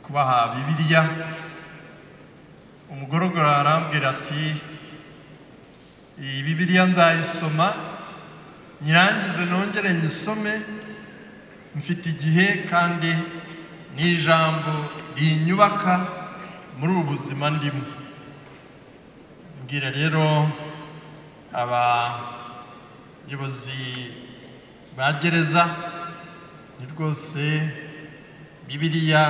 kubaha Bibiliya. Umugorogoro arambwira ati iyi Bibiliya nzayisoma nyirangize nongere nyisome, mfite igihe kandi ni ijambo rinyubaka muri ubu buzima ndimo. Mbwira rero abayobozi ba gereza ni rwose Bibiliya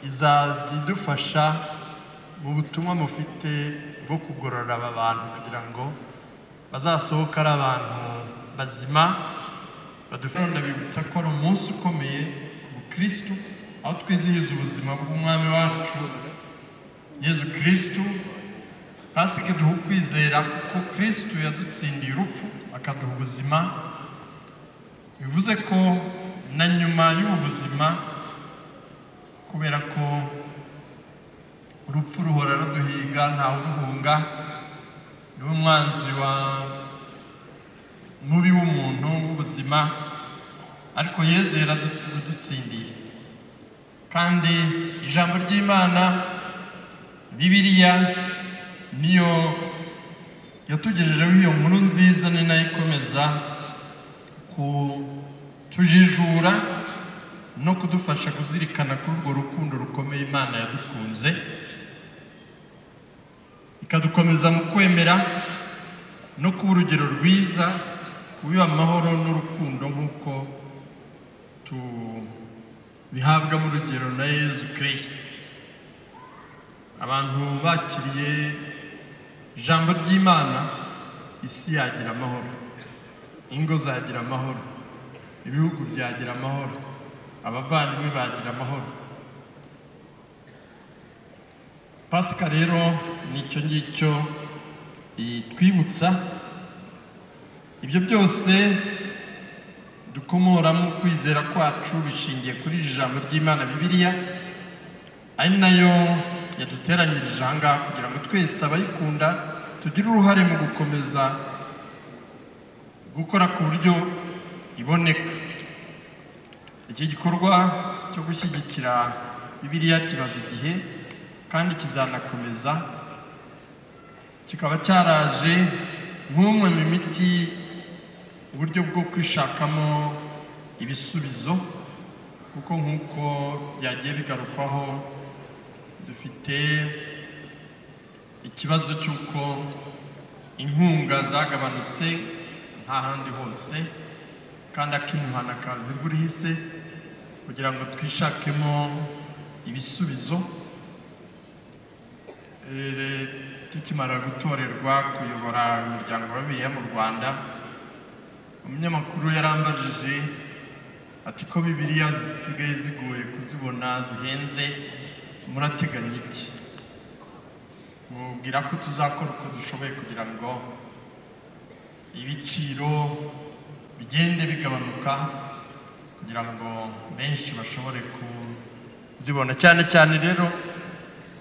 izadufasha mu butumwa mufite bwo kugorora aba bantu kugira ngo bazasohoka ari abantu bazima. Badufasha bibutsa ko ari umunsi ukomeye ku Kristo, aho twizihiza ubuzima bw'umwami wacu Yesu Kristo. Pasika duha kwizera kuko Kristo yadutsindiye urupfu akaduha ubuzima. Bivuze ko na nyuma y'ubu buzima, kubera ko urupfu ruhora ruduhiga ntawe uruhunga, ni umwanzi mubi w'umuntu w'ubuzima, ariko Yesu yaradutsindiye. Kandi ijambo ry'Imana Bibiliya niyo yatugejejeho iyo nkuru nziza, ni nayo ikomeza kutujijura no kudufasha kuzirikana kuri urwo rukundo rukomeye Imana yadukunze, ikadukomeza mu kwemera no kuba urugero rwiza, kubiba amahoro n'urukundo nk'uko tubihabwa mu rugero na Yesu Kristo. Abantu bakiriye ijambo ry'Imana, isi yagira amahoro, ingo zagira amahoro, ibihugu byagira amahoro, abavandimwe bagira amahoro. Pasika rero nicyo ngicyo itwibutsa. Ibyo byose dukomoramo kwizera kwacu bishingiye kuri ijambo ry'Imana Bibiliya, ari nayo yaduteranyirije aha ngaha kugira ngo twese abayikunda tugire uruhare mu gukomeza gukora ku buryo iboneka. Iki gikorwa cyo gushyigikira Bibiliya kimaze igihe kandi kizanakomeza, kikaba cyaraje nk'umwe mu miti, uburyo bwo kwishakamo ibisubizo, kuko nk'uko byagiye bigarukwaho dufite ikibazo cy'uko inkunga zagabanutse nta handi hose, kandi akimuhana kaza imvura ihise, kugira ngo twishakemo ibisubizo. Tukimara gutorerwa kuyobora imiryango ya Bibiliya mu Rwanda, umunyamakuru yarambajije ati ko Bibiliya zisigaye zigoye kuzibona, zihenze, murateganya iki? Mubwira ko tuzakora uko dushoboye kugira ngo ibiciro bigende bigabanuka, kugira ngo benshi bashobore kuzibona, cyane cyane rero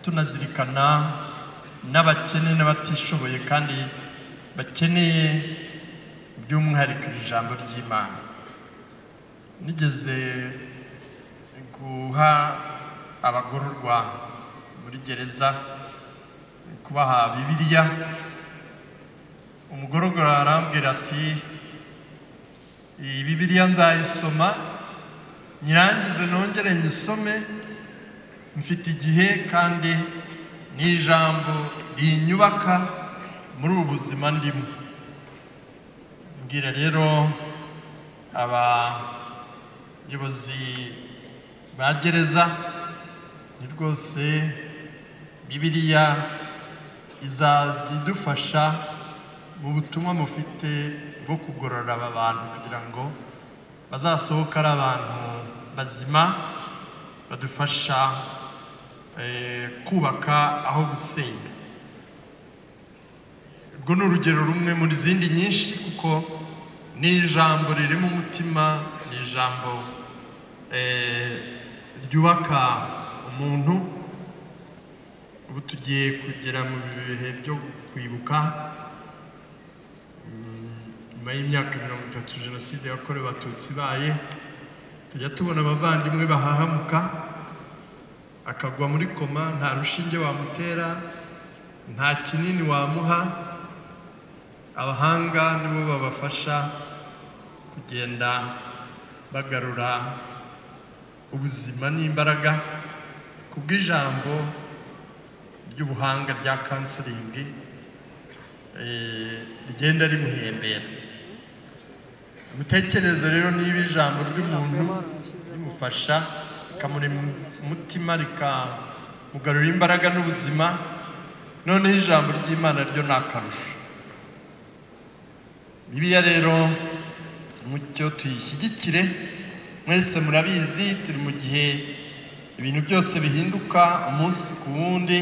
tunazirikana n'abakene n'abatishoboye kandi bakeneye by'umwihariko ijambo ry'Imana. Nigeze guha abagororwa muri gereza kubaha Bibiliya. Umugorogoro arambwira ati iyi Bibiliya nzayisoma nyirangize nongere nyisome, mfite igihe kandi ni ijambo rinyubaka muri ubu buzima ndimo. Mbwira rero abayobozi ba gereza ni rwose Bibiliya izadufasha mu butumwa mufite bwo kugorora aba bantu kugira ngo bazasohoka ari abantu bazima, badufasha kubaka aho gusenya. Ubwo ni urugero rumwe muri zindi nyinshi, kuko ni ijambo ririmo umutima, ni ijambo ryubaka umuntu. Ubu tugiye kugera mu bihe byo kwibuka nyuma y'imyaka 30 Jenoside yakorewe Abatutsi ibaye. Tujya tubona abavandimwe bahahamuka, akagwa muri koma, nta rushinge wamutera, nta kinini wamuha. Abahanga nibo babafasha kugenda bagarura ubuzima n'imbaraga kubw'ijambo ry'ubuhanga rya counseling rigenda rimuhembera. Mutekereze rero niba ijambo ry'umuntu rimufasha rikamurema umutima rikamugarura imbaraga n'ubuzima, noneho ijambo ry'Imana ryo ni akarusho. Bibiliya rero mucyo tuyishyigikire. Mwese murabizi turi mu gihe ibintu byose bihinduka umunsi ku wundi,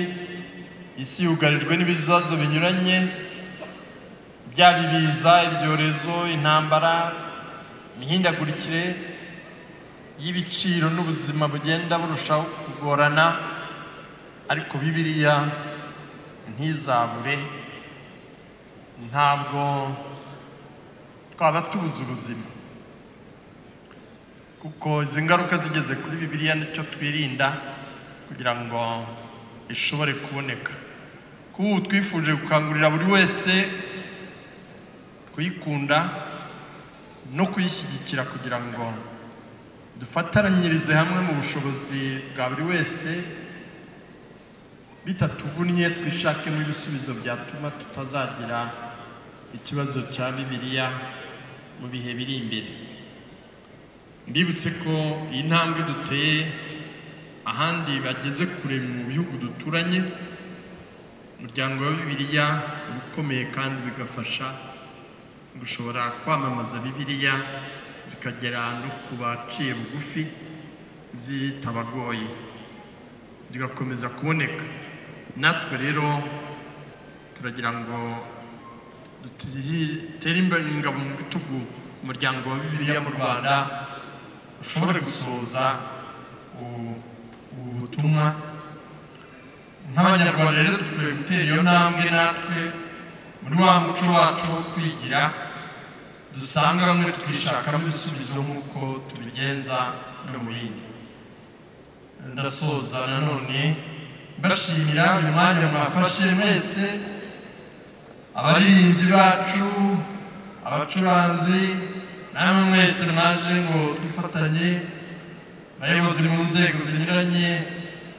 isi yugarijwe n'ibibazo binyuranye, byaba ibiza, ibyorezo, intambara, imihindagurikire y'ibiciro n'ubuzima bugenda burushaho kugorana, ariko Bibiliya ntizabure. Ntabwo twaba tubuze ubuzima, kuko izi ngaruka zigeze kuri Bibiliya nicyo twirinda kugira ngo ishobore kuboneka. Kubu twifuje gukangurira buri wese kuyikunda no kuyishyigikira kugira ngo dufatanyirize hamwe mu bushobozi bwa buri wese, bitatuvunnye twishakemo ibisubizo byatuma tutazagira ikibazo cya Bibiliya mu bihe biri imbere. Mbibutse ko iyi ntambwe duteye ahandi bageze kure mu bihugu duturanye, umuryango wa Bibiliya ukomeye kandi bigafasha gushobora kwamamaza Bibiliya zikagera no ku baciye bugufi zitabagoye, zigakomeza kuboneka. Natwe rero turagira ngo dutere ingabo mu bitugu umuryango wa Bibiliya mu Rwanda ushobore gusoza ubutumwa. Nk'Abanyarwanda rero dukwiye gutera iyo ntambwe natwe muri wa muco wacu wo kwigira, dusanga bamwe twishakamo ibisubizo nk'uko tubigenza no mu yindi. Ndasoza nanone mbashimira uyu mwanya mwafashe mwese, abaririmbyi bacu, abacuranzi, namwe mwese mwaje ngo dufatanye, abayobozi mu nzego zinyuranye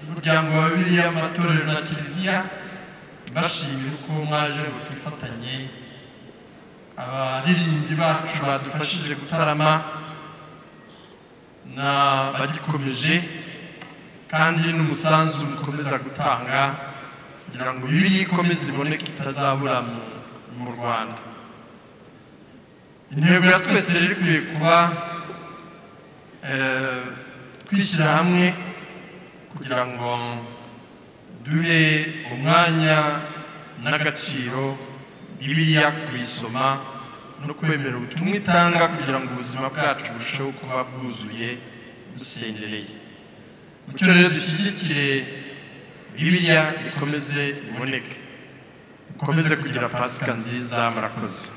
z'umuryango wa Bibiliya, amatorero na Kiliziya, mbashimira uko mwaje ngo twifatanye. Abaririmbyi bacu badufashije gutarama bagikomeje, kandi n'umusanzu mukomeza gutanga kugira ngo Bibiliya ikomeze iboneke itazabura mu Rwanda. Intego ya twese rero ikwiye kuba kwishyira hamwe kugira ngo duhe umwanya n'agaciro Bibiliya, kuyisoma no kwemera ubutumwa itanga kugira ngo ubuzima bwacu burusheho kuba bwuzuye dusendereye. Mucyo rero dushyigikire Bibiliya ikomeze iboneke. Mukomeze kugira Pasika nziza. Murakoze.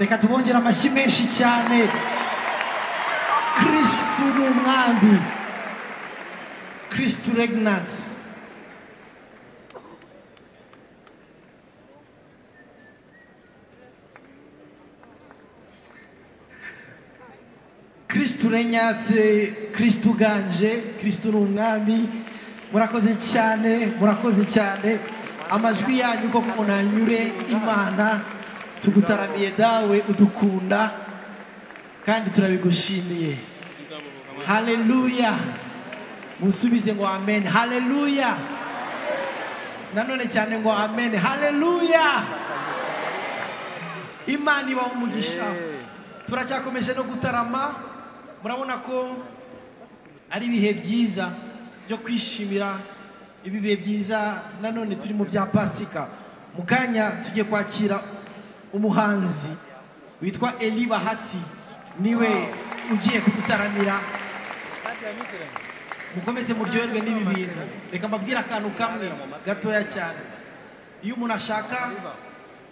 reka tubongera amashyi menshi cyane. Kristu ni umwami, Kristu regnant. Kristu renyatse, Kristu ganje, Kristu ni umwami. Murakoze cyane, murakoze cyane. Amajwi yanyu ko munanyure Imana, tugutaramiye dawe udukunda kandi turabigushimiye. Haleluya. Musubize ngo amen. Haleluya. Nanone cyane ngo amen. Haleluya. Imana ibahe umugisha. Turacyakomeje no gutarama. Murabona ko ari ibihe byiza byo kwishimira, ibi bihe byiza nanone turi mu bya Pasika. Mu kanya tugiye kwakira umuhanzi witwa Eli Bahati, niwe ugiye kudutaramira. Mukomeze muryoherwe n'ibi bintu. Reka mbabwira akantu kamwe gatoya cyane. Iyo umuntu ashaka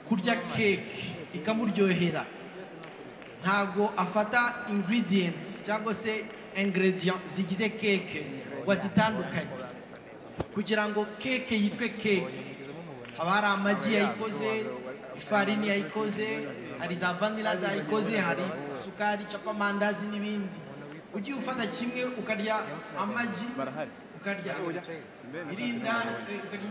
kurya cake ikamuryohera, ntago afata ingredients cyangwa se ingredients zigize cake wazitandukanye. Kugira ngo cake yitwe cake, haba hari amagi yayikoze, ifarini yayikoze, hari za vanilla zayikoze, hari sukari, capa, mandazi n'ibindi. Ugiye ufata kimwe ukarya amagi, ukarya irinda, ukarya